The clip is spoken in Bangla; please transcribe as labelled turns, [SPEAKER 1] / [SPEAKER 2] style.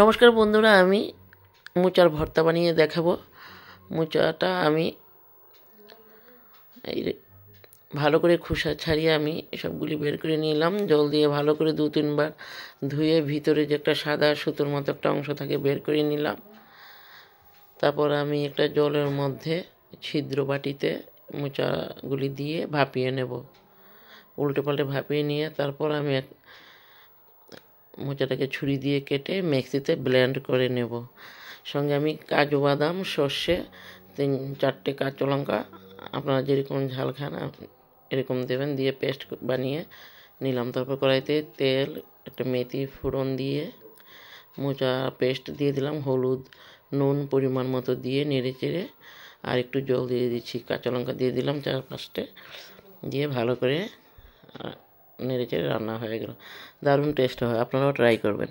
[SPEAKER 1] নমস্কার বন্ধুরা, আমি মোচার ভর্তা বানিয়ে দেখাবো। মোচাটা আমি এই ভালো করে খোসা ছাড়িয়ে আমি সবগুলি বের করে নিলাম। জল দিয়ে ভালো করে 2-3 বার ধুয়ে ভিতরে যে একটা সাদা সুতোর মতো একটা অংশ থাকে বের করে নিলাম। তারপর আমি একটা জলের মধ্যে ছিদ্র বাটিতে মোচাগুলি দিয়ে ভাপিয়ে নেব। উল্টে পাল্টে ভাপিয়ে নিয়ে তারপর আমি মোচাটাকে ছুরি দিয়ে কেটে মিক্সিতে ব্লেন্ড করে নেব। সঙ্গে আমি কাজু বাদাম, সর্ষে, 3-4টে কাঁচা লঙ্কা, আপনারা যেরকম ঝাল খান এরকম দেবেন, দিয়ে পেস্ট বানিয়ে নিলাম। তারপর কড়াইতে তেল, একটা মেথি ফোড়ন দিয়ে মোচা পেস্ট দিয়ে দিলাম, হলুদ, নুন পরিমাণ মতো দিয়ে নেড়ে চেড়ে আর একটু জল দিয়ে দিচ্ছি, কাঁচা লঙ্কা দিয়ে দিলাম 4-5টে, দিয়ে ভালো করে নেড়ে চেড়ে রান্না হয়ে গেল। দারুণ টেস্ট হয়, আপনারাও ট্রাই করবেন।